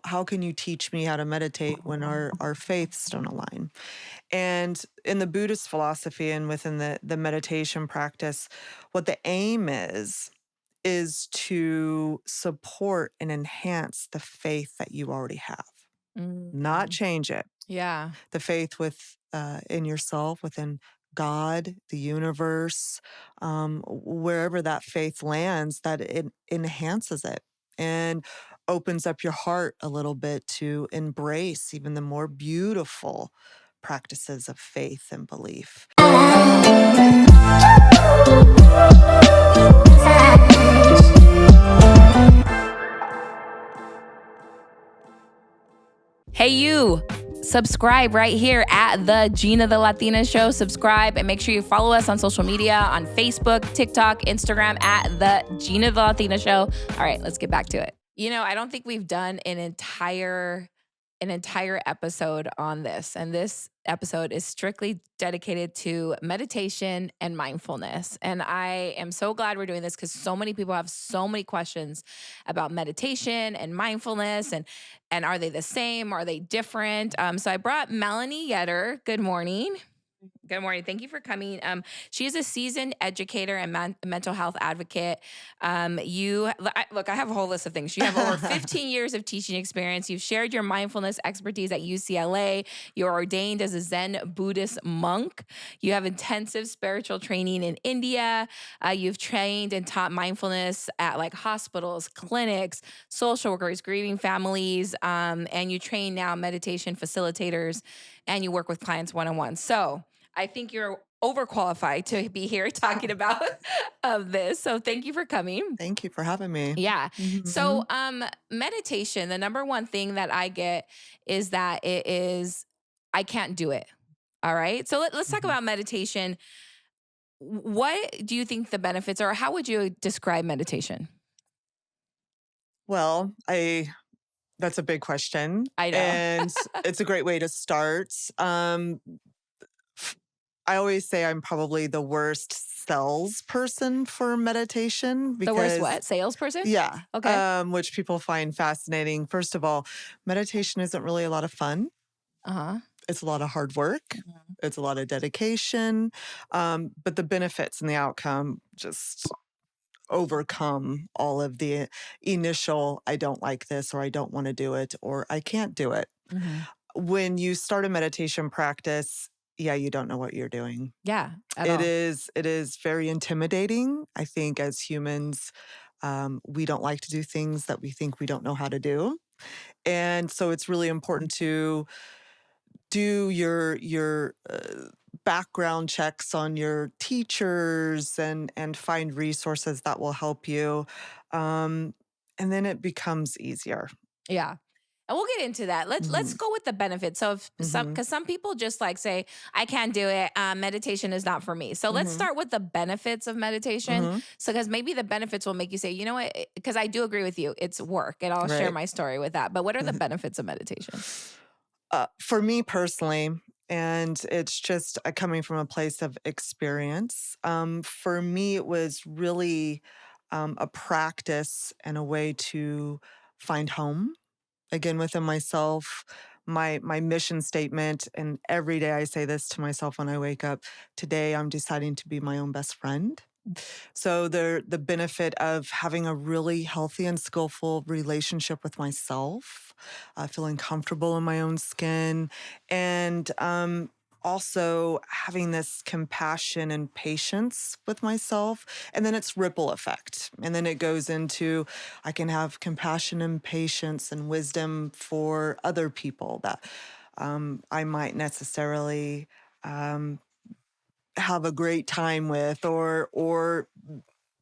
how can you teach me how to meditate when our faiths don't align? And in the Buddhist philosophy and within the meditation practice, what the aim is to support and enhance the faith that you already have, not Mm. change it. Yeah. The faith in yourself, within God, the universe, wherever that faith lands, that it enhances it and opens up your heart a little bit to embrace even the more beautiful practices of faith and belief. Hey, you. Subscribe right here at the Geena the Latina Show. Subscribe and make sure you follow us on social media on Facebook, TikTok, Instagram at the Geena the Latina Show. All right, let's get back to it. I don't think we've done an entire episode on this. And this episode is strictly dedicated to meditation and mindfulness. And I am so glad we're doing this because so many people have so many questions about meditation and mindfulness and are they the same? Are they different? So I brought Melanie Yetter. Good morning. Good morning. Thank you for coming. She is a seasoned educator and mental health advocate. Look, I have a whole list of things. You have over 15 years of teaching experience. You've shared your mindfulness expertise at UCLA. You're ordained as a Zen Buddhist monk. You have intensive spiritual training in India. You've trained and taught mindfulness at like hospitals, clinics, social workers, grieving families, and you train now meditation facilitators, and you work with clients one-on-one. So I think you're overqualified to be here talking about this. So thank you for coming. Thank you for having me. Yeah. Mhm. So meditation, the number one thing that I get is that it is, I can't do it. All right. So let's talk about meditation. What do you think the benefits are? How would you describe meditation? Well, that's a big question. I know. And it's a great way to start. I always say I'm probably the worst salesperson for meditation The worst because, what? Salesperson? yeah, Okay. which people find fascinating. First of all, meditation isn't really a lot of fun. Uh-huh. It's a lot of hard work. Mhm. It's a lot of dedication. But the benefits and the outcome just overcome all of the initial, I don't like this, or I don't want to do it, or I can't do it. Mhm. When you start a meditation practice, yeah, you don't know what you're doing. Yeah, at It all. is very intimidating. I think as humans, we don't like to do things that we think we don't know how to do. And so it's really important to do your background checks on your teachers and find resources that will help you. Um, and then it becomes easier. Yeah. And we'll get into that. Let's Mhm. go with the benefits. So if Mhm. because some people just like say, I can't do it. Meditation is not for me. So let's Mhm. start with the benefits of meditation. Mhm. So because maybe the benefits will make you say, you know what? Because I do agree with you. It's work. And I'll share Right. my story with that. But what are the benefits of meditation? For me personally, and it's just coming from a place of experience, for me, it was really a practice and a way to find home again within myself. My mission statement, and every day I say this to myself when I wake up: today I'm deciding to be my own best friend. So the benefit of having a really healthy and skillful relationship with myself, feeling comfortable in my own skin, and also having this compassion and patience with myself. And then it's ripple effect. And then it goes into, I can have compassion and patience and wisdom for other people that I might necessarily um, have a great time with, or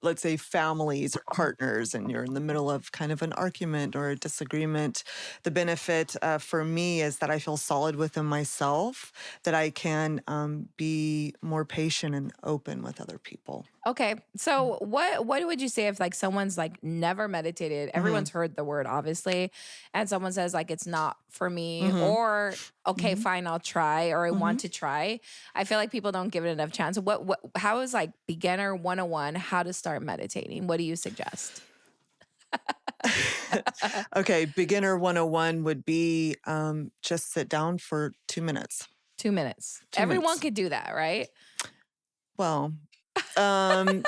let's say families or partners, and you're in the middle of kind of an argument or a disagreement. The benefit for me is that I feel solid within myself, that I can be more patient and open with other people. Okay. So what would you say if like someone's like never meditated? Hmm. Everyone's heard the word obviously, and someone says like it's not for me, Hmm. or okay, Hmm. fine, I'll try, or I Hmm. want to try. I feel like people don't give it enough chance. What how is like beginner 101 how to start meditating? What do you suggest? Okay, beginner 101 would be just sit down for 2 minutes. 2 minutes. 2 Everyone minutes. could do that, right? Well, um,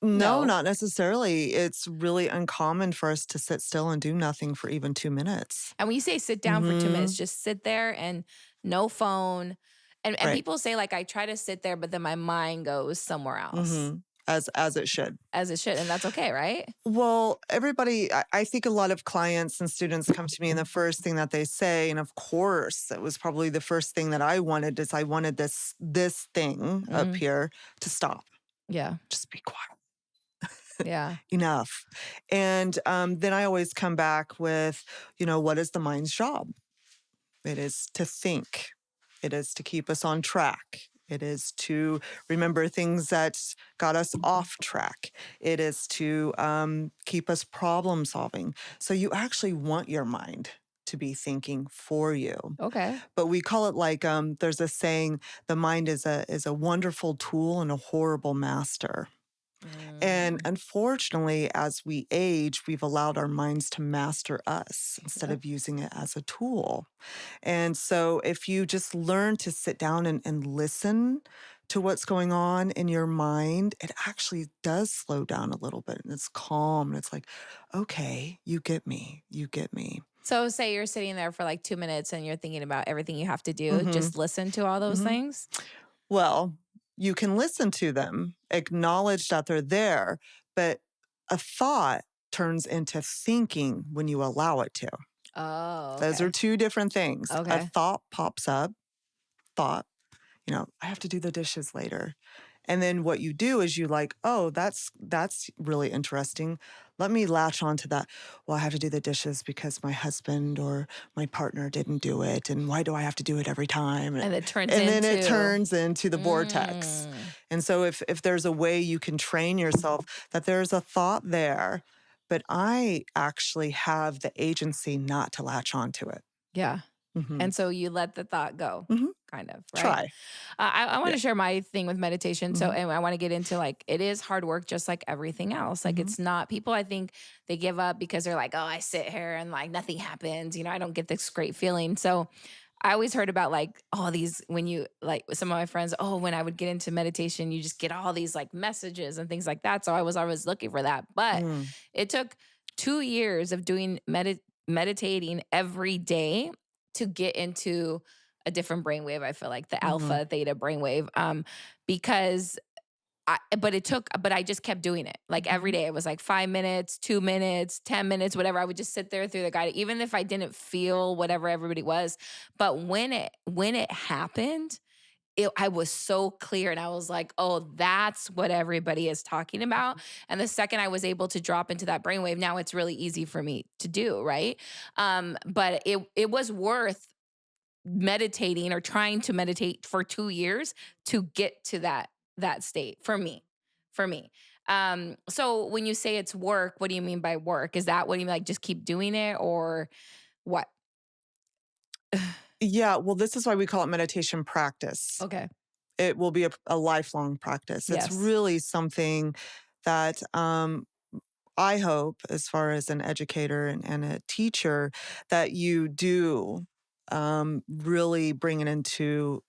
no, No. not necessarily. It's really uncommon for us to sit still and do nothing for even 2 minutes. And when you say sit down for 2 minutes, just sit there and no phone. And Right. people say, like, I try to sit there, but then my mind goes somewhere else, As it should. as it should. And that's okay, right? Well, everybody, I think a lot of clients and students come to me, and the first thing that they say, and of course, it was probably the first thing that I wanted, is I wanted this thing up here to stop. Yeah. Just be quiet. Yeah. Enough. And then I always come back with, what is the mind's job? It is to think. It is to keep us on track. It is to remember things that got us off track. It is to keep us problem solving. So you actually want your mind to be thinking for you. Okay. But we call it like there's a saying: the mind is a wonderful tool and a horrible master. And unfortunately, as we age, we've allowed our minds to master us instead of using it as a tool. And so if you just learn to sit down and listen to what's going on in your mind, it actually does slow down a little bit, and it's calm. And it's like, okay, you get me. You get me. So say you're sitting there for like 2 minutes and you're thinking about everything you have to do. Mhm. Just listen to all those Mhm. things. Well, you can listen to them, acknowledge that they're there, but a thought turns into thinking when you allow it to. Oh, Those are okay. two different things. A Okay. thought pops up, thought, I have to do the dishes later. And then what you do is you like, oh, that's really interesting. Let me latch onto that. Well, I have to do the dishes because my husband or my partner didn't do it. And why do I have to do it every time? And it turns And then it into- turns into the vortex. And so if there's a way you can train yourself that there's a thought there, but I actually have the agency not to latch onto it. Yeah. Mhm. And so you let the thought go, Mhm. kind of, right? Try. I want Yeah. to share my thing with meditation. So, Mhm. and I want to get into like, it is hard work, just like everything else. Like, it's not, people, I think they give up because they're like, oh, I sit here and like nothing happens. I don't get this great feeling. So I always heard about like all these, when you like some of my friends, oh, when I would get into meditation, you just get all these like messages and things like that. So I was always looking for that. But it took 2 years of doing meditating every day to get into a different brainwave. I feel like the alpha theta brainwave, because but I just kept doing it. Like every day it was like 5 minutes, 2 minutes, 10 minutes, whatever. I would just sit there through the guide, even if I didn't feel whatever everybody was. But when it happened, I was so clear, and I was like, oh, that's what everybody is talking about. And the second I was able to drop into that brainwave, now it's really easy for me to do, right? But it was worth meditating or trying to meditate for 2 years to get to that state for me. So when you say it's work, what do you mean by work? Is that what you mean, like just keep doing it, or what? Yeah, well, this is why we call it meditation practice. Okay. It will be a lifelong practice. It's Yes. really something that I hope, as far as an educator and a teacher, that you do really bring it into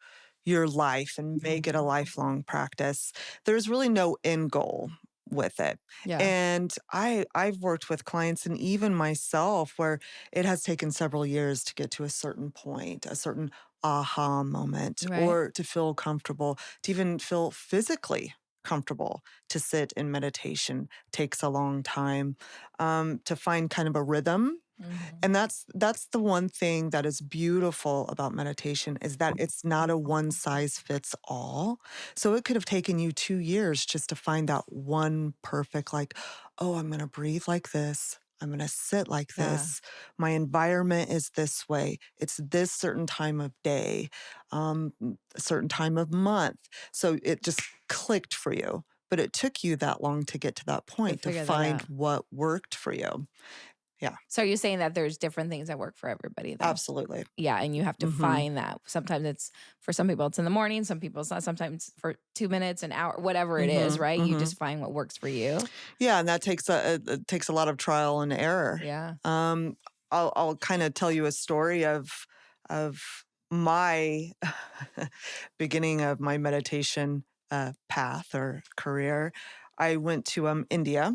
your life and make it a lifelong practice. There's really no end goal with it. Yeah. And I've worked with clients and even myself where it has taken several years to get to a certain point, a certain aha moment, Right. or to feel comfortable, to even feel physically comfortable to sit in meditation takes a long time to find kind of a rhythm. And that's the one thing that is beautiful about meditation, is that it's not a one size fits all. So it could have taken you 2 years just to find that one perfect, like, oh, I'm going to breathe like this. I'm going to sit like Yeah. this. My environment is this way. It's this certain time of day, a certain time of month. So it just clicked for you. But it took you that long to get to that point to figure that find out. what worked for you. Yeah. So you're saying that there's different things that work for everybody then? Absolutely. Yeah, and you have to find that. Sometimes it's for some people it's in the morning, some people it's not. Sometimes for 2 minutes, an hour, whatever it is, right? You just find what works for you. Yeah, and that takes it takes a lot of trial and error. Yeah. I'll kind of tell you a story of my beginning of my meditation path or career. I went to India,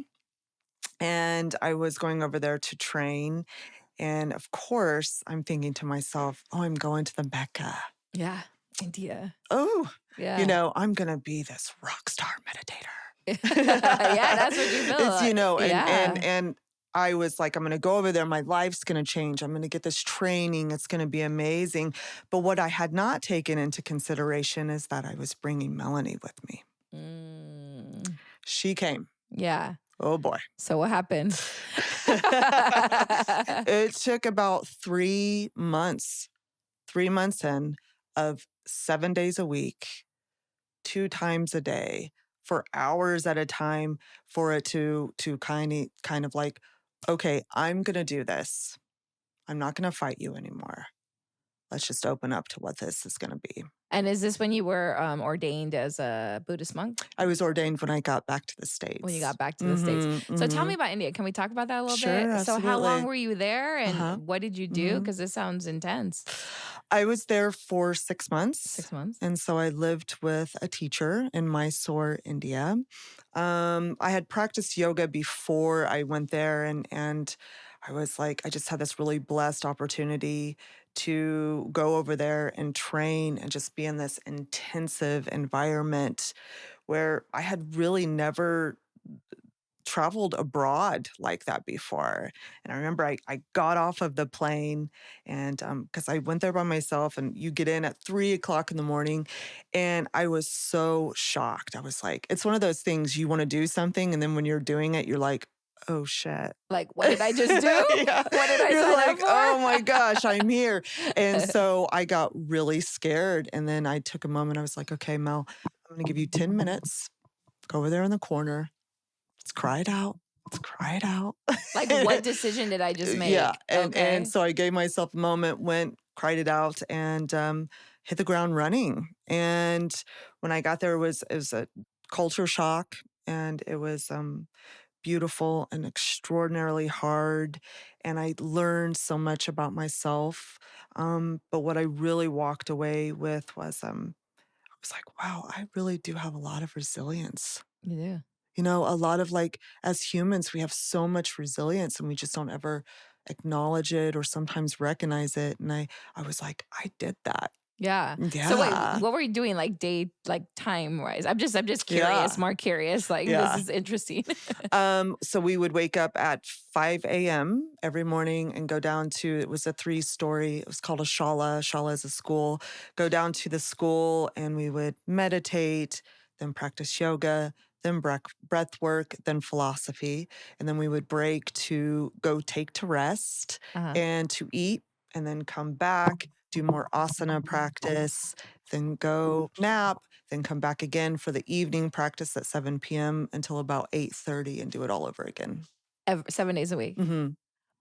and I was going over there to train. And of course, I'm thinking to myself, oh, I'm going to the Mecca. Yeah. India. Oh, Yeah. I'm going to be this rock star meditator. Yeah, that's what you feel It's, like. and I was like, I'm going to go over there. My life's going to change. I'm going to get this training. It's going to be amazing. But what I had not taken into consideration is that I was bringing Melanie with me. Mm. She came. Yeah. Oh boy. So what happened? It took about 3 months in of 7 days a week, 2 times a day, for hours at a time, for it to kind of like, okay, I'm gonna do this. I'm not gonna fight you anymore. Let's just open up to what this is gonna be. And is this when you were ordained as a Buddhist monk? I was ordained when I got back to the States. When you got back to the States. So tell me about India. Can we talk about that a little Sure, bit? So how long absolutely. were you there and what did you do? Because this sounds intense. I was there for 6 months. 6 months. And so I lived with a teacher in Mysore, India. I had practiced yoga before I went there, and I was like, I just had this really blessed opportunity to go over there and train and just be in this intensive environment where I had really never traveled abroad like that before. And I remember I got off of the plane, and because I went there by myself, and you get in at 3 o'clock in the morning, and I was so shocked. I was like, it's one of those things, you want to do something, and then when you're doing it, you're like, oh shit. Like, what did I just do? Yeah. What did I You're sign like, up for? oh my gosh, I'm here. And so I got really scared. And then I took a moment. I was like, okay, Mel, I'm going to give you 10 minutes. Go over there in the corner. Let's cry it out. Let's cry it out. Like, what decision did I just make? Yeah. And, okay. and so I gave myself a moment, went, cried it out, and hit the ground running. And when I got there, it was a culture shock, and it was beautiful and extraordinarily hard. And I learned so much about myself. But what I really walked away with was I was like, wow, I really do have a lot of resilience. You do. A lot of, like, as humans, we have so much resilience, and we just don't ever acknowledge it or sometimes recognize it. And I was like, I did that. Yeah. Yeah. So wait, what were you doing like time wise? I'm just curious, Yeah. more curious. Like Yeah. this is interesting. So we would wake up at 5 a.m. every morning and go down to, it was a 3-story, it was called a shala. Shala is a school. Go down to the school, and we would meditate, then practice yoga, then breath work, then philosophy. And then we would break to go take to rest and to eat, and then come back, do more asana practice, then go nap, then come back again for the evening practice at 7 p.m. until about 8:30, and do it all over again. 7 days a week. Mm-hmm.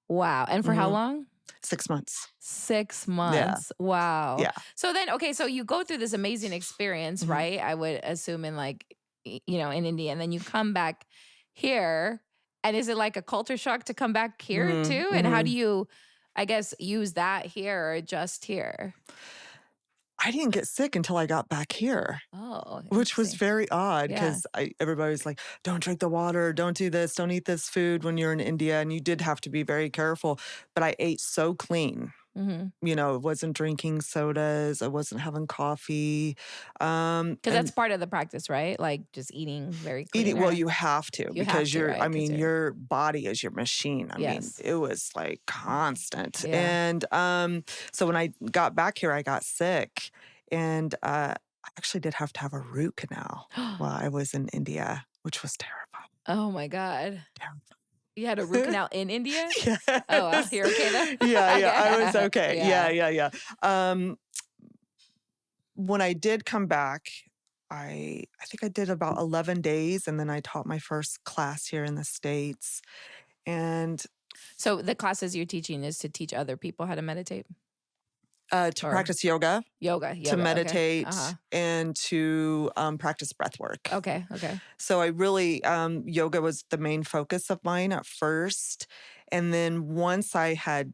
Wow. And for how long? 6 months. 6 months. Yeah. Wow. Yeah. So then, okay, so you go through this amazing experience, right? I would assume in in India, and then you come back here. And is it like a culture shock to come back here too? And how do you, I guess, use that here or adjust here? I didn't get sick until I got back here. Oh, which was very odd, Yeah. because everybody was like, don't drink the water, don't do this, don't eat this food when you're in India. And you did have to be very careful. But I ate so clean. I wasn't drinking sodas. I wasn't having coffee. Because that's part of the practice, right? Like just eating very clean. Well, you have to, You because have to, right? 'Cause you're- your body is your machine. I Yes. mean, it was like constant. Yeah. And so when I got back here, I got sick, and I actually did have to have a root canal while I was in India, which was terrifying. Oh my God. Terrifying. You had a root canal in India? Yes. Oh, wow. You're okay then? Yeah, I was okay. Yeah. Yeah. When I did come back, I think I did about 11 days, and then I taught my first class here in the States. And So the classes you're teaching is to teach other people how to meditate To or practice yoga, yoga? to Yoga. Okay. meditate, and to practice breath work. Okay. Okay. So I really, yoga was the main focus of mine at first. And then once I had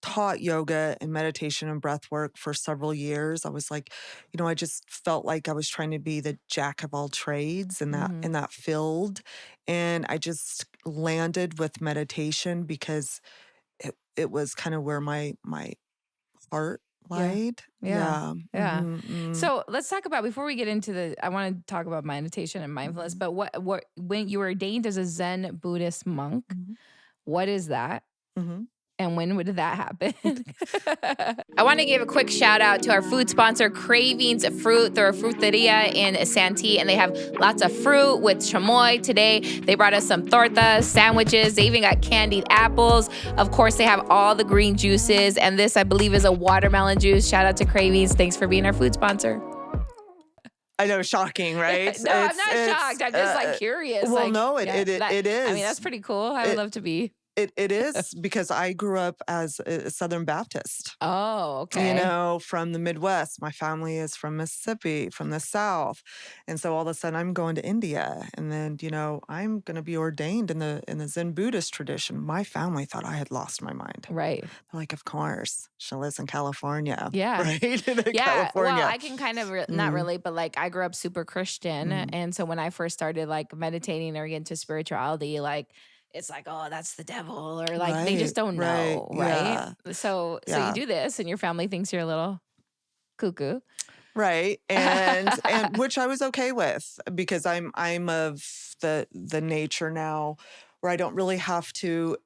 taught yoga and meditation and breath work for several years, I was like, I just felt like I was trying to be the jack of all trades in Mm-hmm. that field. And I just landed with meditation because it was kind of where my heart Yeah. lied. Yeah. Yeah. Yeah. Mm-hmm. So let's talk about before we get into I want to talk about meditation and mindfulness, Mm-hmm. but what when you were ordained as a Zen Buddhist monk, Mm-hmm. what is that? Mm-hmm. And when would that happen? I want to give a quick shout out to our food sponsor, Cravings Fruit. They're a fruteria in Santee, and they have lots of fruit with chamoy. Today, they brought us some tortas, sandwiches. They even got candied apples. Of course, they have all the green juices, and this, I believe, is a watermelon juice. Shout out to Cravings. Thanks for being our food sponsor. I know, shocking, right? No, I'm not shocked. I'm just like curious. Well, Like, no, yeah, it is. I mean, that's pretty cool. I would love to be. It is because I grew up as a Southern Baptist. Oh, okay. From the Midwest. My family is from Mississippi, from the South. And so all of a sudden I'm going to India. And then, I'm going to be ordained in the Zen Buddhist tradition. My family thought I had lost my mind. Right. They're like, of course, she lives in California. Yeah. Right? In Yeah. California. Well, I can kind of not relate, but like I grew up super Christian. And so when I first started like meditating or getting into spirituality, like, it's like, oh, that's the devil, or like they just don't know, right? Yeah. So Yeah. you do this, and your family thinks you're a little cuckoo, right? And which I was okay with because I'm of the nature now where I don't really have to.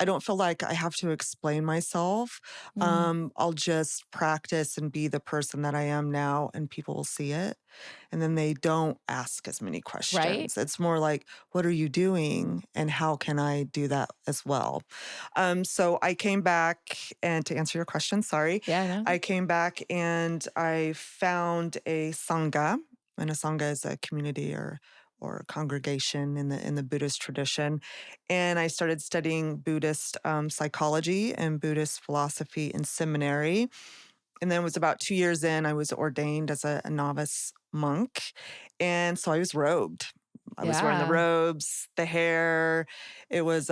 I don't feel like I have to explain myself. I'll just practice and be the person that I am now, and people will see it. And then they don't ask as many questions. right? It's more like, what are you doing? And how can I do that as well? So I came back, and to answer your question, sorry. Yeah, I know. I came back and I found a sangha. And a sangha is a community or congregation in the Buddhist tradition. And I started studying Buddhist psychology and Buddhist philosophy in seminary. And then it was about 2 years in, I was ordained as a novice monk. And so I was robed. I was wearing the Yeah. robes, the hair. It was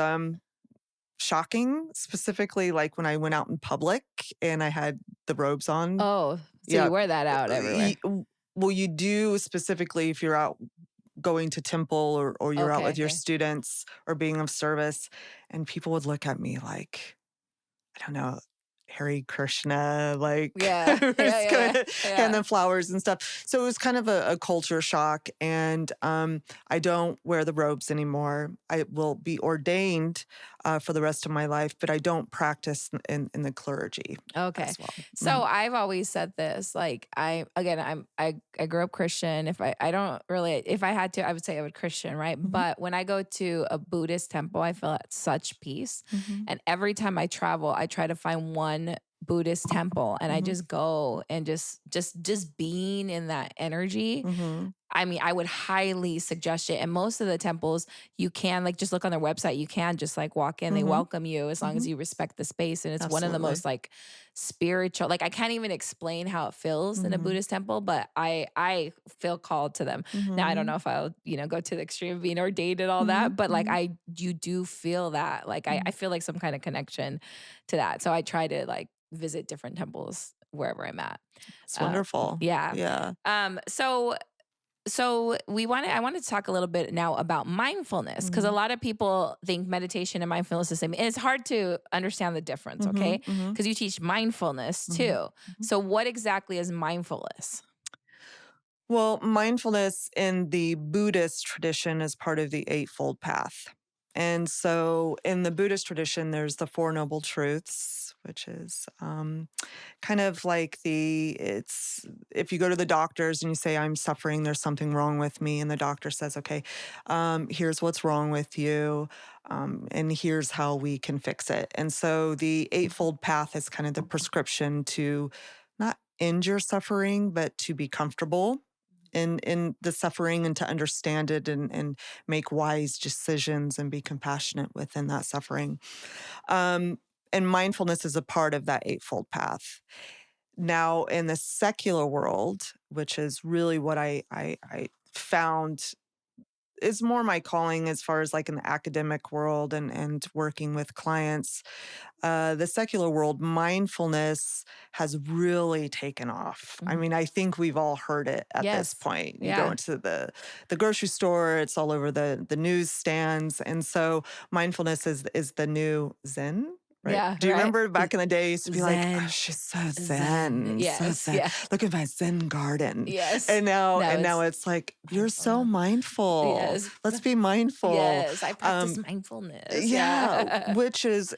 shocking, specifically like when I went out in public and I had the robes on. Oh, so you wear that out everywhere. Well, you do specifically if you're out going to temple or you're out with your students or being of service, and people would look at me like, I don't know, Hare Krishna, like hand them flowers and stuff. So it was kind of a culture shock, and I don't wear the robes anymore. I will be ordained for the rest of my life, but I don't practice in the clergy. Okay. As well. So I've always said this, like I grew up Christian. If I had to, I would say I would Christian, right? But when I go to a Buddhist temple, I feel at such peace. And every time I travel, I try to find one Buddhist temple, and I just go and just being in that energy. I mean, I would highly suggest it. And most of the temples, you can like just look on their website. You can just like walk in. They welcome you as long as you respect the space. And it's one of the most like spiritual. Like I can't even explain how it feels in a Buddhist temple, but I feel called to them. Now I don't know if I'll go to the extreme of being ordained and all that, but like you do feel that. Like I feel like some kind of connection to that. So I try to like visit different temples wherever I'm at. It's wonderful. Yeah. So I want to talk a little bit now about mindfulness, because a lot of people think meditation and mindfulness is the same. And it's hard to understand the difference, okay? Because you teach mindfulness too. So what exactly is mindfulness? Well, mindfulness in the Buddhist tradition is part of the Eightfold Path. And so in the Buddhist tradition, there's the Four Noble Truths, which is kind of like if you go to the doctors and you say, I'm suffering, there's something wrong with me. And the doctor says, okay, here's what's wrong with you. And here's how we can fix it. And so the Eightfold Path is kind of the prescription to not end your suffering, but to be comfortable in the suffering and to understand it and make wise decisions and be compassionate within that suffering. And mindfulness is a part of that eightfold path. Now, in the secular world, which is really what I found is more my calling as far as like in the academic world and working with clients, the secular world, mindfulness has really taken off. I mean, I think we've all heard it at this Yes. point. You go Yeah. into the grocery store, it's all over the newsstands. And so mindfulness is the new Zen. Right. Yeah, Do you right. remember back in the day, you used to be like, oh, Zen. she's so Zen. zen, so Yes. zen. Yeah. Look at my Zen garden. Yes. And now Now it's like, you're so mindful. Yes. Let's be mindful. Yes. I practice mindfulness. Yeah. Which is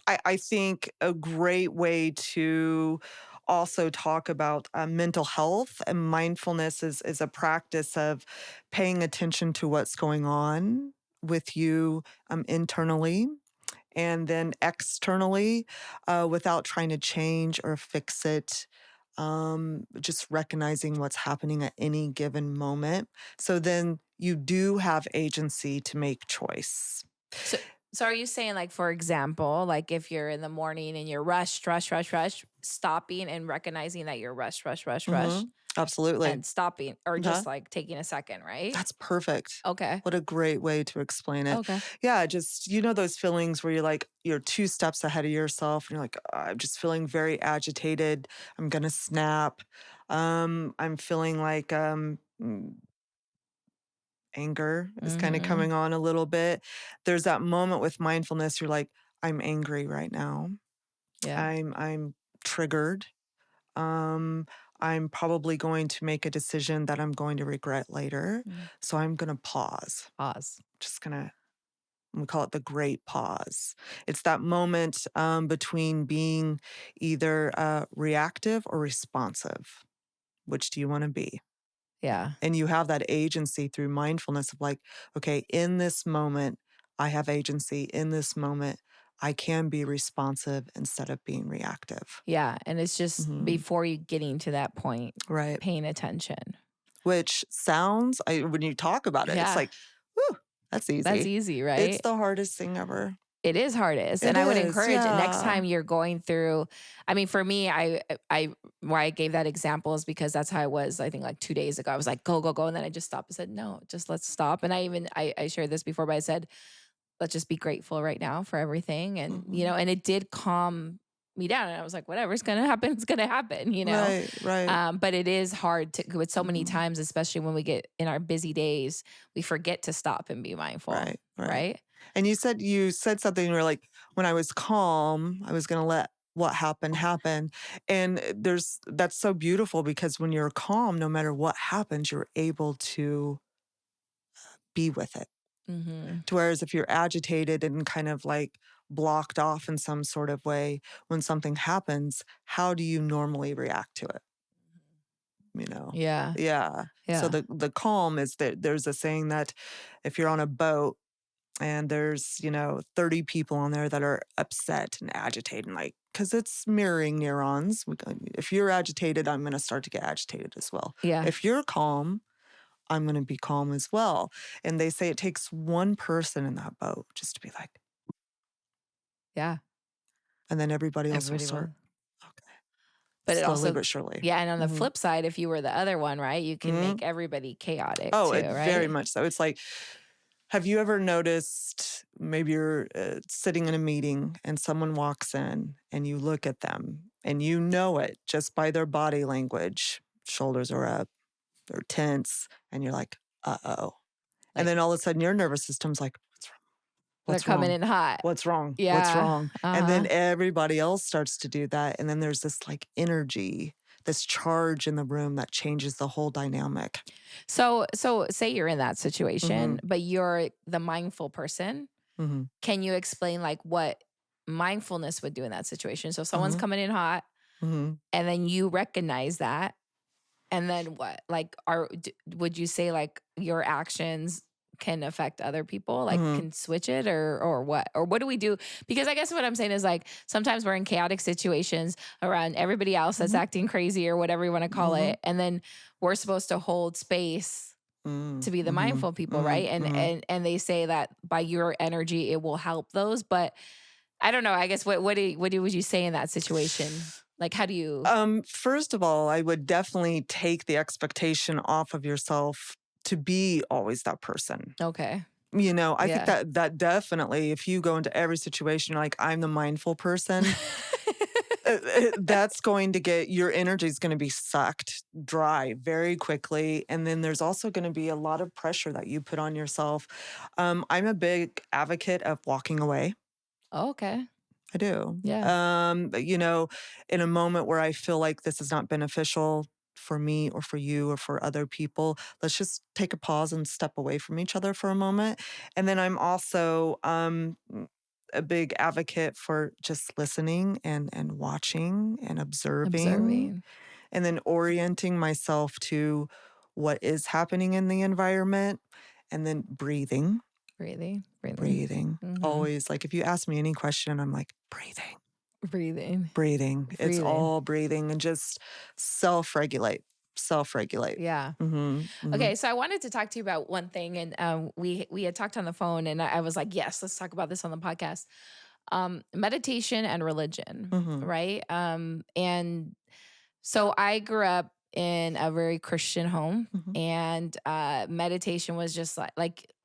I think a great way to also talk about mental health and mindfulness is a practice of paying attention to what's going on with you internally and then externally without trying to change or fix it. Just recognizing what's happening at any given moment. So then you do have agency to make choice. So are you saying, like, for example, like if you're in the morning and you're rush, stopping and recognizing that you're rush, Absolutely. and stopping, or just like taking a second, right? That's perfect. Okay. What a great way to explain it. Okay. Yeah, just, those feelings where you're like, you're 2 steps ahead of yourself and you're like, I'm just feeling very agitated. I'm going to snap. I'm feeling like anger is kind of coming on a little bit. There's that moment with mindfulness. You're like, I'm angry right now. Yeah. I'm triggered. I'm probably going to make a decision that I'm going to regret later. So I'm going to pause. Just going to, we call it the great pause. It's that moment between being either reactive or responsive. Which do you want to be? Yeah. And you have that agency through mindfulness of like, okay, in this moment, I have agency. In this moment, I can be responsive instead of being reactive. Yeah. And it's just before you getting to that point, right? Paying attention. Which sounds, when you talk about it, it's like, whew, that's easy. That's easy, right? It's the hardest thing ever. It is hardest. And I would encourage next time you're going through, I mean, for me, why I gave that example is because that's how I was, I think like 2 days ago. I was like, go. And then I just stopped and said, no, just let's stop. And I shared this before, but I said, let's just be grateful right now for everything. And, and it did calm me down. And I was like, whatever's going to happen, it's going to happen, Right. But it is hard to, with so many times, especially when we get in our busy days, we forget to stop and be mindful. Right. And you said something, you were like, when I was calm, I was going to let what happened happen. And that's so beautiful because when you're calm, no matter what happens, you're able to be with it. To whereas if you're agitated and kind of like blocked off in some sort of way, when something happens, how do you normally react to it? Yeah. So the calm is that there's a saying that if you're on a boat and there's 30 people on there that are upset and agitated, like, because it's mirroring neurons. If you're agitated, I'm going to start to get agitated as well. Yeah. If you're calm, I'm going to be calm as well. And they say it takes one person in that boat just to be like, yeah. And then everybody else will start. Okay. But slowly it also, but surely. Yeah. And on the flip side, if you were the other one, right, you can make everybody chaotic too, right? Very much so. It's like, have you ever noticed maybe you're sitting in a meeting and someone walks in and you look at them and you know it just by their body language, shoulders are up, they're tense, and you're like, uh-oh. And then all of a sudden your nervous system's like, what's wrong? They're coming in hot. What's wrong? Yeah. What's wrong? And then everybody else starts to do that. And then there's this like energy, this charge in the room that changes the whole dynamic. So say you're in that situation, but you're the mindful person. Can you explain like what mindfulness would do in that situation? So someone's coming in hot and then you recognize that. And then what? Like, would you say like your actions can affect other people, like Mhm. can switch it or what? Or what do we do? Because I guess what I'm saying is like sometimes we're in chaotic situations around everybody else that's Mhm. acting crazy or whatever you want to call Mhm. it. And then we're supposed to hold space to Mm. be the Mhm. mindful people, right? Mhm. And Mhm. and they say that by your energy it will help those. But I don't know. I guess would you say in that situation? Like how do you First of all, I would definitely take the expectation off of yourself to be always that person. okay. I think Yeah. that definitely, if you go into every situation, you're like, I'm the mindful person, that's going to get your energy is going to be sucked dry very quickly. And then there's also going to be a lot of pressure that you put on yourself. I'm a big advocate of walking away. Okay. I do. Yeah. In a moment where I feel like this is not beneficial for me or for you or for other people, let's just take a pause and step away from each other for a moment. And then I'm also a big advocate for just listening and watching and observing Observing. and then orienting myself to what is happening in the environment and then breathing. Breathing. Breathing. Breathing. Mm-hmm. Always, like, if you ask me any question, I'm like, breathing, Breathing. breathing. It's Breathing. all breathing and just self-regulate, self-regulate. Yeah. Mhm, mhm, Okay, so I wanted to talk to you about one thing, and we had talked on the phone, and I was like, yes, let's talk about this on the podcast. Meditation and religion, mhm, right? And so I grew up in a very Christian home, mhm, and meditation was just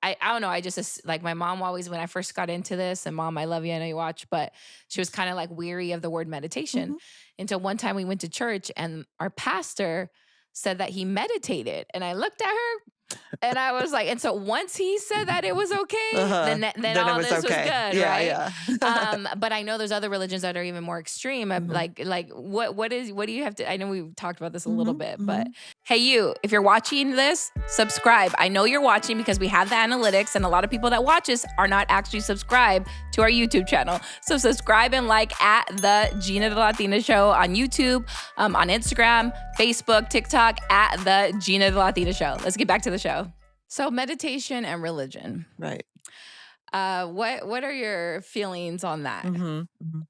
I don't know. I just like my mom always when I first got into this, and mom, I love you. I know you watch, but she was kind of like weary of the word meditation mhm. until one time we went to church, and our pastor said that he meditated, and I looked at her and I was like, and so once he said that it was okay, Uh-huh. then Then it all was this was okay. good, Yeah, right? yeah. But I know there's other religions that are even more extreme. Mhm, Like what do you have to? I know we've talked about this a little mhm, bit, but mhm. hey, you, if you're watching this, subscribe. I know you're watching because we have the analytics, and a lot of people that watch us are not actually subscribed to our YouTube channel. So subscribe and like at the Geena the Latina Show on YouTube, on Instagram, Facebook, TikTok at the Geena the Latina Show. Let's get back to the show. So meditation and religion. Right. What are your feelings on that? Mhm, mhm.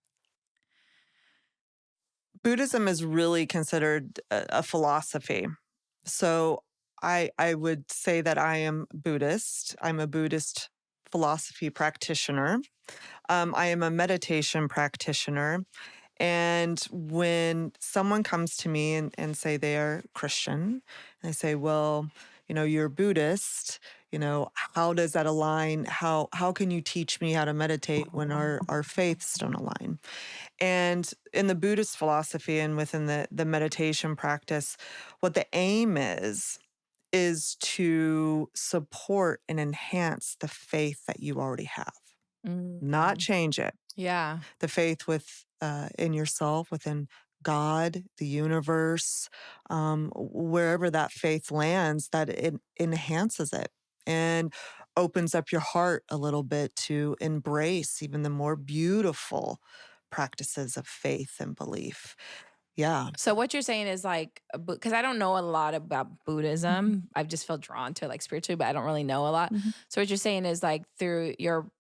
Buddhism is really considered a philosophy. So I would say that I am Buddhist. I'm a Buddhist philosophy practitioner. I am a meditation practitioner. And when someone comes to me and say they are Christian, and I say, well, you're Buddhist, how does that align? How can you teach me how to meditate when our faiths don't align? And in the Buddhist philosophy and within the meditation practice, what the aim is to support and enhance the faith that you already have, not Mm. change it. Yeah. The faith in yourself, within God, the universe, wherever that faith lands, that it enhances it and opens up your heart a little bit to embrace even the more beautiful practices of faith and belief. Yeah. So what you're saying is like, because I don't know a lot about Mhm, Buddhism. I've just felt drawn to it like spiritually, but I don't really know a lot. mhm, So what you're saying is like through your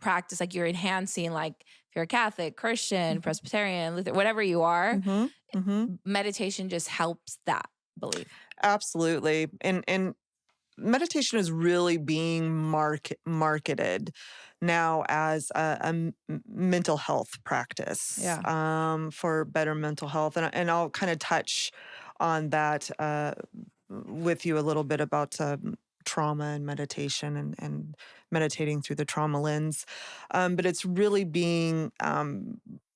practice, like you're enhancing, like if you're a Catholic, Christian, mhm, Presbyterian, Lutheran, whatever you are, mhm, mhm. meditation just helps that belief. Absolutely. And meditation is really being marketed now as a mental health practice, Yeah. for better mental health, and I'll kind of touch on that with you a little bit about trauma and meditation and meditating through the trauma lens, but it's really being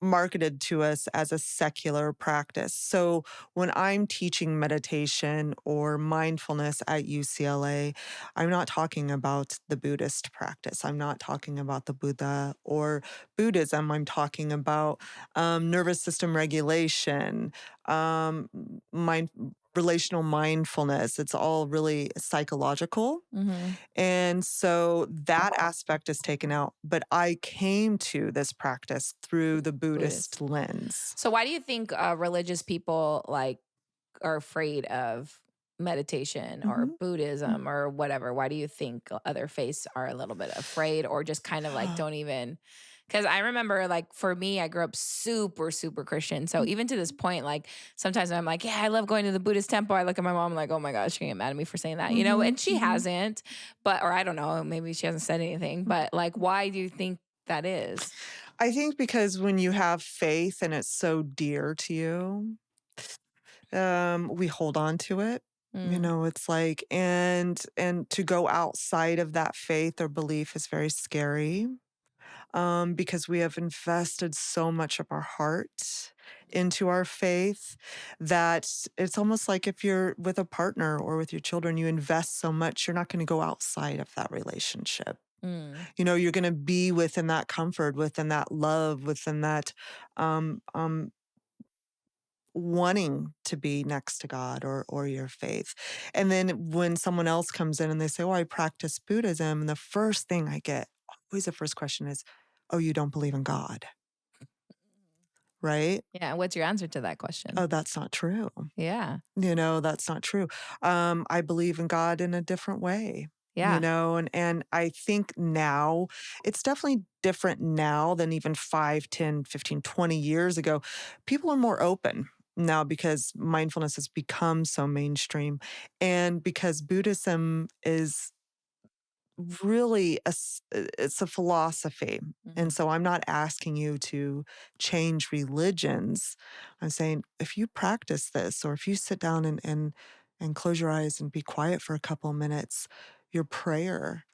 marketed to us as a secular practice. So when I'm teaching meditation or mindfulness at UCLA, I'm not talking about the Buddhist practice. I'm not talking about the Buddha or Buddhism. I'm talking about nervous system regulation, um, mind, relational mindfulness. It's all really psychological. Mm-hmm. And so that aspect is taken out. But I came to this practice through the Buddhist. Buddhist lens. So why do you think religious people like are afraid of meditation or Mhm. Buddhism or whatever? Why do you think other faiths are a little bit afraid or just kind of like Mm. don't even? Because I remember, like, for me, I grew up super, super Christian. So even to this point, like, sometimes I'm like, yeah, I love going to the Buddhist temple. I look at my mom, I'm like, oh my gosh, she can get mad at me for saying that, you know? And Mhm, she mhm. hasn't, but, or I don't know, maybe she hasn't said anything, but like, why do you think that is? I think because when you have faith and it's so dear to you, we hold on to it. You Mm, know, it's like and to go outside of that faith or belief is very scary, because we have invested so much of our heart into our faith that it's almost like if you're with a partner or with your children, you invest so much, you're not going to go outside of that relationship. mm, You know, you're going to be within that comfort, within that love, within that um, um, wanting to be next to God or your faith. And then when someone else comes in and they say, "Oh, I practice Buddhism," and the first thing I get, always the first question is, "Oh, you don't believe in God, right?" yeah. And what's your answer to that question? Oh, that's not true. Yeah. You know, that's not true. I believe in God in a different way, you Yeah. know, and I think now it's definitely different now than even 5, 10, 15, 20 years ago. People are more open now because mindfulness has become so mainstream and because Buddhism is really it's a philosophy. And Mhm. so I'm not asking you to change religions. I'm saying if you practice this or if you sit down and close your eyes and be quiet for a couple of minutes, your prayer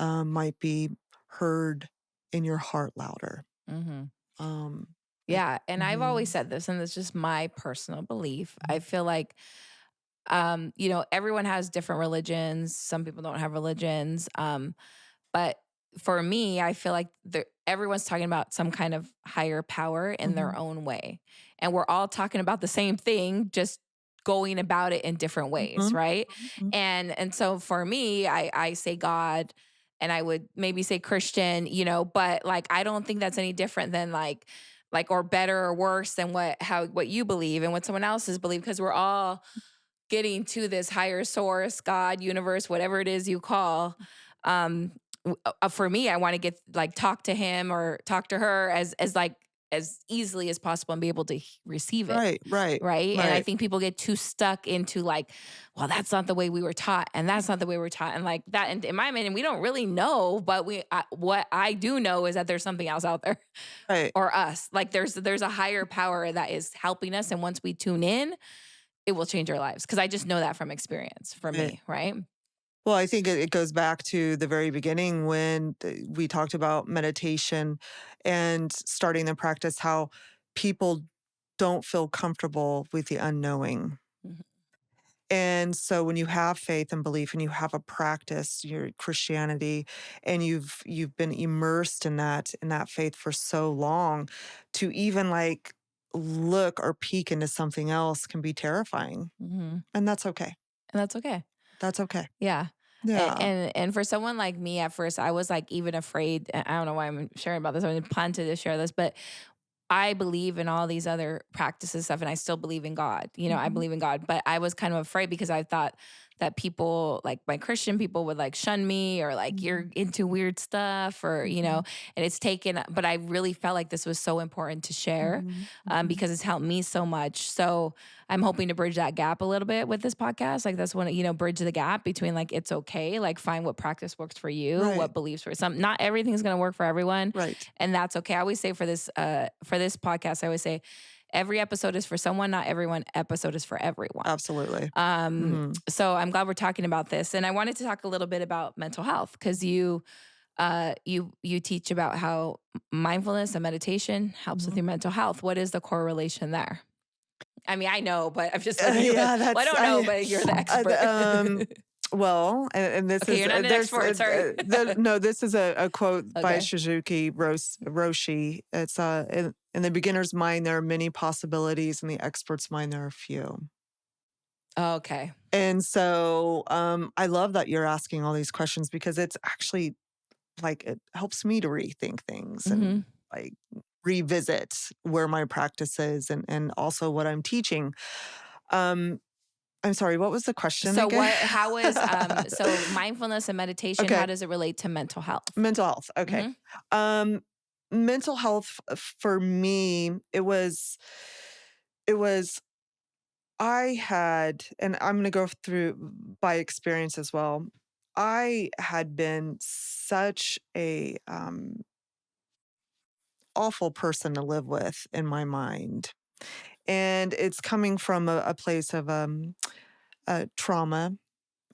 might be heard in your heart louder. Mhm. Um, it, Yeah. And I've always mhm, said this, and it's just my personal belief. I feel like you know, everyone has different religions. Some people don't have religions. But for me, I feel like everyone's talking about some kind of higher power in their mhm, own way. And we're all talking about the same thing, just going about it in different ways, mhm, right? mhm, And so for me, I say God, and I would maybe say Christian, you know, but like I don't think that's any different than like or better or worse than what you believe and what someone else's believe, because we're all getting to this higher source, God, universe, whatever it is you call. Um, for me, I want to get like talk to him or talk to her as like as easily as possible and be able to receive it. right, right, Right. And I right, think people get too stuck into like, well, that's not the way we were taught. And that's not the way we're taught. And like that, and in my opinion, we don't really know, but what I do know is that there's something else out there right. or us. Like there's a higher power that is helping us. And once we tune in, it will change our lives, because I just know that from experience for Right. me, right? Well, I think it goes back to the very beginning when we talked about meditation and starting the practice, how people don't feel comfortable with the unknowing. Mhm, And so when you have faith and belief and you have a practice, your Christianity, and you've been immersed in that faith for so long, to even like look or peek into something else can be terrifying. mhm. And that's okay. And that's okay. That's okay. Yeah. Yeah. And for someone like me, at first, I was like even afraid. I don't know why I'm sharing about this. I didn't plan to share this, but I believe in all these other practices stuff, and I still believe in God. You know, I Mhm. believe in God, but I was kind of afraid because I thought that people, like my Christian people, would like shun me or like you're Mhm. into weird stuff or you know. Mhm. And it's taken, but I really felt like this was so important to share, Mhm. Mhm. because it's helped me so much. So I'm hoping to bridge that gap a little bit with this podcast. Like that's when, you know, bridge the gap between like it's okay, like find what practice works for you, Right, what beliefs for some. Not everything's gonna work for everyone, right. and that's okay. I always say for this podcast, I always say every episode is for someone, not everyone episode is for everyone. Absolutely. Um, Mhm. so I'm glad we're talking about this, and I wanted to talk a little bit about mental health because you teach about how mindfulness and meditation helps with Mhm. your mental health. What is the correlation there? I mean, I know, but I'm just letting you. Well, Yeah, I that's don't know, but you're the expert. the, well, and this Okay, is you're not an there's expert. Sorry. no, this is a quote by Okay. Roshi. It's in the beginner's mind there are many possibilities, in the expert's mind there are few. Okay. And so I love that you're asking all these questions because it's actually like it helps me to rethink things and Hmm. like revisit where my practice is and also what I'm teaching. Um, I'm sorry, what was the question So again? how is, so mindfulness and meditation, how Okay, does it relate to mental health? mental health, okay. Hmm. Um, mental health for me, it was I had, and I'm gonna go through by experience as well. I had been such a, awful person to live with in my mind, and it's coming from a place of, trauma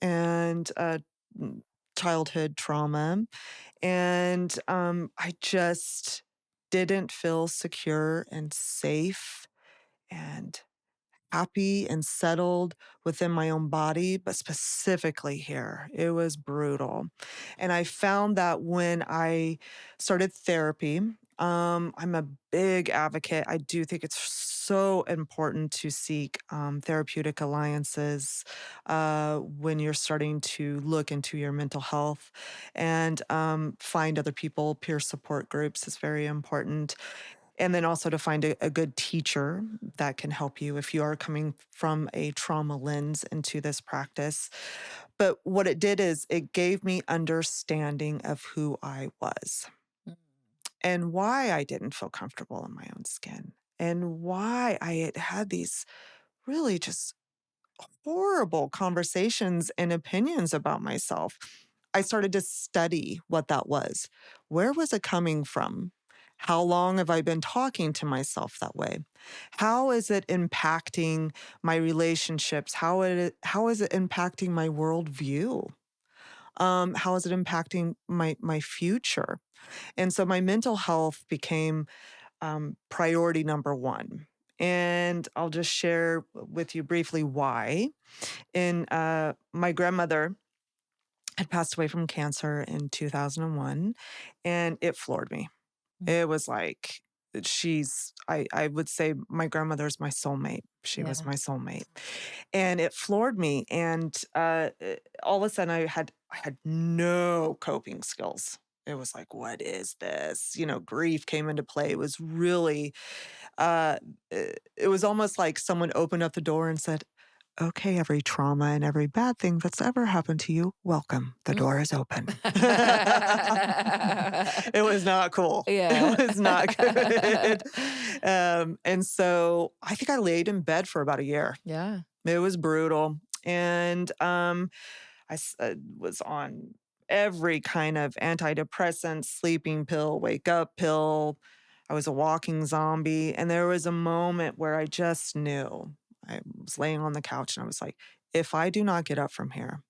and, mm, childhood trauma, and, I just didn't feel secure and safe and happy and settled within my own body, but specifically here, it was brutal. And I found that when I started therapy, I'm a big advocate. I do think it's so important to seek therapeutic alliances when you're starting to look into your mental health and find other people. Peer support groups is very important, and then also to find a good teacher that can help you if you are coming from a trauma lens into this practice. But what it did is it gave me understanding of who I was and why I didn't feel comfortable in my own skin and why I had had these really just horrible conversations and opinions about myself. I started to study what that was. Where was it coming from? How long have I been talking to myself that way? How is it impacting my relationships? How is it impacting my worldview? How is it impacting my future? And so my mental health became priority number one. And I'll just share with you briefly why. My grandmother had passed away from cancer in 2001, and it floored me. It was like I would say my grandmother's my soulmate. She was Yeah. my soulmate. And it floored me. And all of a sudden I had no coping skills. It was like, what is this? Grief came into play. It was really uh, it was almost like someone opened up the door and said, "Okay, every trauma and every bad thing that's ever happened to you, welcome. The Mm. door is open." It was not cool. Yeah. It was not good. And so I think I laid in bed for about a year. Yeah. It was brutal. And was on every kind of antidepressant, sleeping pill, wake up pill. I was a walking zombie. And there was a moment where I just knew. I was laying on the couch and I was like, if I do not get up from here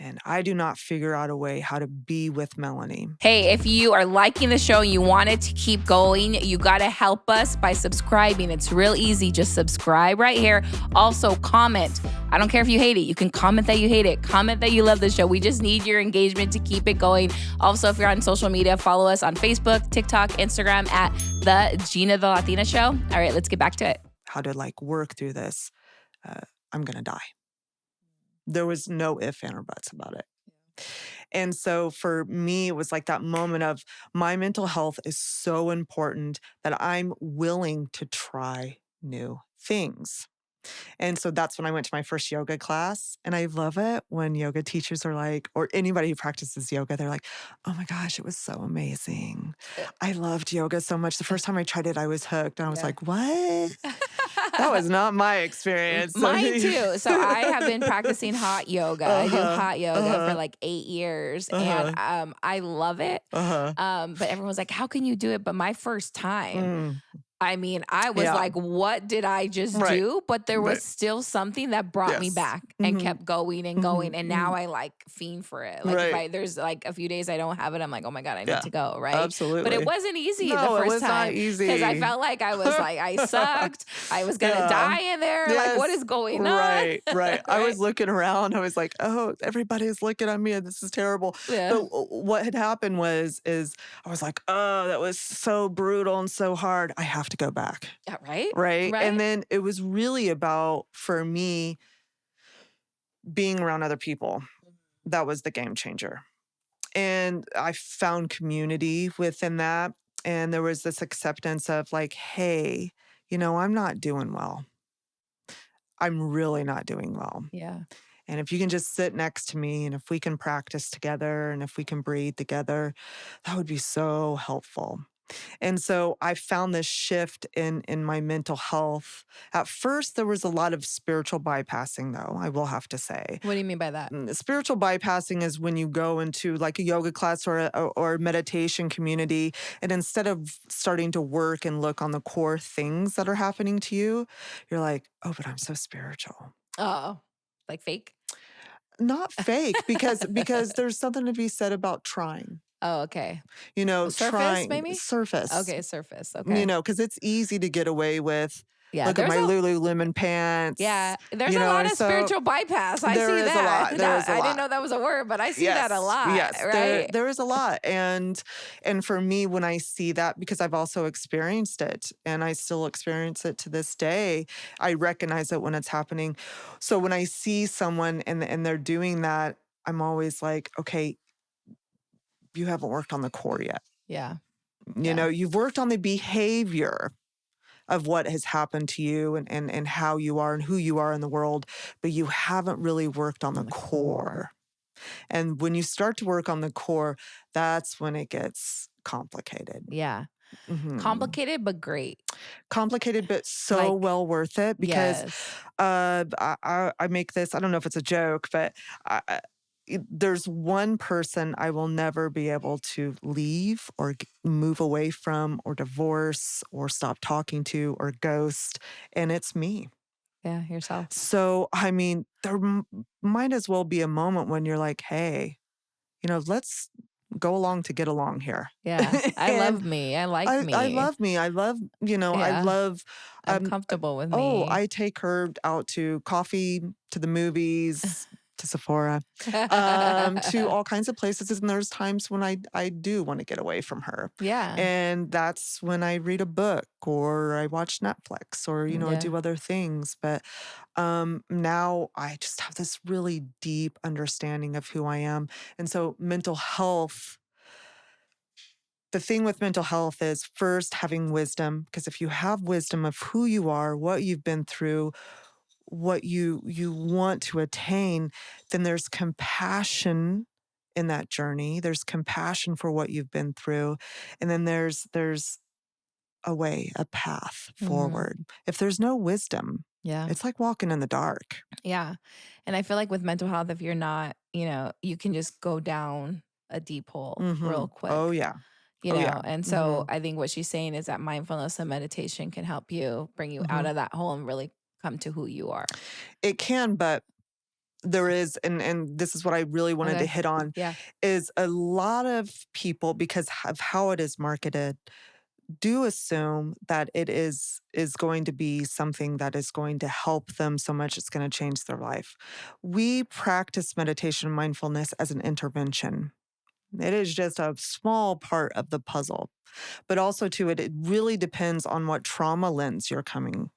and I do not figure out a way how to be with Melanie. Hey, if you are liking the show and you want it to keep going, you got to help us by subscribing. It's real easy. Just subscribe right here. Also, comment. I don't care if you hate it. You can comment that you hate it. Comment that you love the show. We just need your engagement to keep it going. Also, if you're on social media, follow us on Facebook, TikTok, Instagram at the Geena the Latina Show. All right, let's get back to it. How to work through this. I'm going to die. There was no if, and, or buts about it. And so for me, it was like that moment of my mental health is so important that I'm willing to try new things. And so that's when I went to my first yoga class. And I love it when yoga teachers are like, or anybody who practices yoga, they're like, oh my gosh, it was so amazing. I loved yoga so much. The first time I tried it, I was hooked. And I was Yeah. like, what? That was not my experience. Mine too. So I have been practicing hot yoga. I do hot yoga for like 8 years, and I love it. But everyone's like, "How can you do it?" But my first time, Mm, I mean, I was yeah. like, what did I just Right. do? But there was Right. still something that brought me Yes. back and Mhm. kept going and going. Mhm. And now Mhm. I like fiend for it. Like if Right. there's like a few days I don't have it, I'm like, oh my God, I need Yeah. to go. Right. But it Absolutely. wasn't easy the No, it first was not time because I easy. felt like I was like, I sucked. I was going to Yeah. die in there. Like, what Yes. is going on? Right, right. I Right. was looking around. I was like, "Oh, everybody's looking at me, and this is terrible." But Yeah. what had happened is I was like, "Oh, that was so brutal and so hard. I have to go back." Yeah. Right. Right? And Right. then it was really about, for me, being around other people. That was the game changer. And I found community within that. And there was this acceptance of like, hey, I'm not doing well. I'm really not doing well. Yeah. And if you can just sit next to me and if we can practice together and if we can breathe together, that would be so helpful. And so I found this shift in my mental health. At first, there was a lot of spiritual bypassing, though, I will have to say. What do you mean by that? Spiritual bypassing is when you go into like a yoga class or a meditation community, and instead of starting to work and look on the core things that are happening to you, you're like, oh, but I'm so spiritual. Oh, like fake? Not fake, because there's something to be said about trying. Oh, okay. Surface, Trying maybe? surface. Okay, surface. Okay. Because it's easy to get away with, Yeah, look at there's my a Lululemon pants, there's a lot and of so spiritual bypass. I there see is a that. lot. There is a I didn't lot. know that was a word, but I see that a lot, Yes, right? there is a lot. And for me, when I see that, because I've also experienced it and I still experience it to this day, I recognize it when it's happening. So when I see someone and they're doing that, I'm always like, okay, you haven't worked on the core yet. Yeah. Yeah. You've worked on the behavior of what has happened to you and how you are and who you are in the world, but you haven't really worked on the core. And when you start to work on the core, that's when it gets complicated. Yeah. Mhm. Complicated, but great. Complicated, but so Like, well worth it because yes. I make this, I don't know if it's a joke, but there's one person I will never be able to leave or move away from or divorce or stop talking to or ghost, and it's me. Yeah, yourself. So, I mean, there might as well be a moment when you're like, hey, let's go along to get along here. Yeah. I And love me. I like I me. love me. I Yeah. love, I'm comfortable with oh, me. I take her out to coffee, to the movies, to Sephora, to all kinds of places. And there's times when I do want to get away from her. Yeah. And that's when I read a book or I watch Netflix or, I Yeah. do other things. But now I just have this really deep understanding of who I am. And so mental health, the thing with mental health is first having wisdom, because if you have wisdom of who you are, what you've been through, what you want to attain, then there's compassion in that journey. There's compassion for what you've been through. And then there's a way, a path Mhm. forward. If there's no wisdom, Yeah. it's like walking in the dark. Yeah. And I feel like with mental health, if you're not, you can just go down a deep hole real Oh quick, yeah. Oh yeah. And so I think what she's saying is that mindfulness and meditation can help you bring you out of that hole and really come to who you are. It can, but there is, and this is what I really wanted to Okay. hit on, Yeah. is a lot of people, because of how it is marketed, do assume that it is going to be something that is going to help them so much it's going to change their life. We practice meditation and mindfulness as an intervention. It is just a small part of the puzzle. But also too, it really depends on what trauma lens you're coming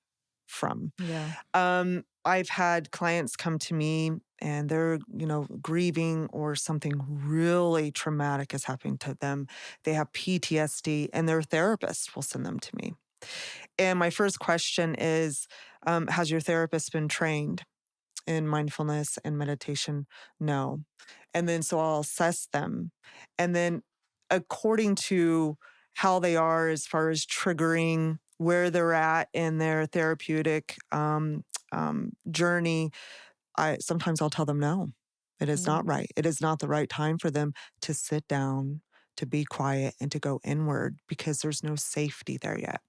from. Yeah. I've had clients come to me and they're, grieving or something really traumatic is happening to them. They have PTSD and their therapist will send them to me. And my first question is, has your therapist been trained in mindfulness and meditation? No. And then so I'll assess them. And then according to how they are as far as triggering, where they're at in their therapeutic journey, sometimes I'll tell them no. It is not right. It is not the right time for them to sit down, to be quiet, and to go inward because there's no safety there yet.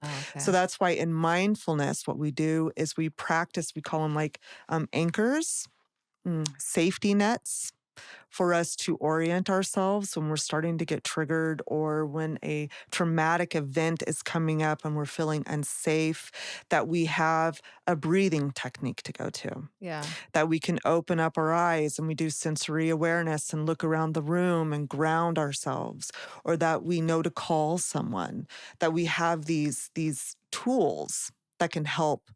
Okay. So that's why in mindfulness, what we do is we practice, we call them like anchors, safety nets for us to orient ourselves when we're starting to get triggered or when a traumatic event is coming up and we're feeling unsafe, that we have a breathing technique to go to, Yeah. that we can open up our eyes and we do sensory awareness and look around the room and ground ourselves, or that we know to call someone, that we have these tools that can help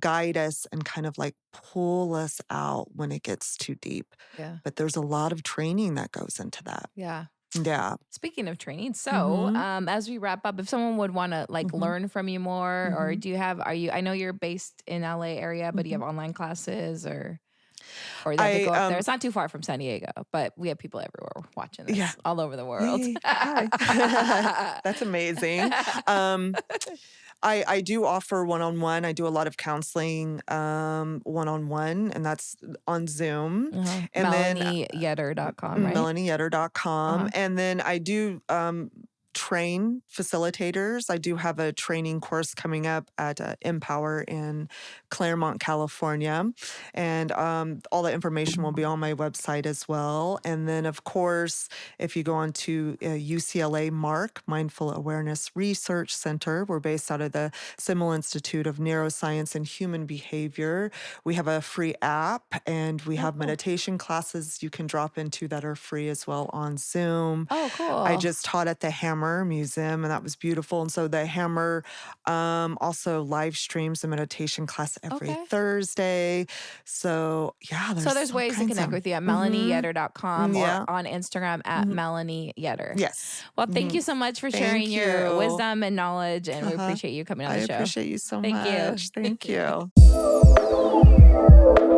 guide us and kind of like pull us out when it gets too deep. Yeah. But there's a lot of training that goes into that. Yeah. Yeah. Speaking of training, so Mhm. as we wrap up, if someone would want to like Mhm. learn from you more, or Mhm. do you have, are you, I know you're based in LA area, but do you have Mhm. online classes or they have to I go up there? It's not too far from San Diego, but we have people everywhere watching Yeah. this all over the world. Yay. Hi. That's amazing. Um, I do offer one-on-one. I do a lot of counseling, one-on-one, and that's on Zoom. And then MelanieYetter.com, right? MelanieYetter.com. Uh-huh. And then I do train facilitators. I do have a training course coming up at Empower in Claremont, California. And all the information will be on my website as well. And then, of course, if you go on to UCLA MARC, Mindful Awareness Research Center, we're based out of the Simmel Institute of Neuroscience and Human Behavior. We have a free app and we Oh, have cool. meditation classes you can drop into that are free as well on Zoom. Oh, I cool. just taught at the Hammer Museum, and that was beautiful. And so the Hammer also live streams a meditation class every Okay. Thursday. So yeah, So there's there's all ways to kinds connect of. with you at Mm-hmm. MelanieYetter.com or Yeah. on Instagram at Mm-hmm. Melanie Yetter. Yes. Well, thank Mm-hmm. you so much for sharing Thank your you. wisdom and knowledge, and we Uh-huh. appreciate you coming on I the show. appreciate you so Thank you. much. Thank you.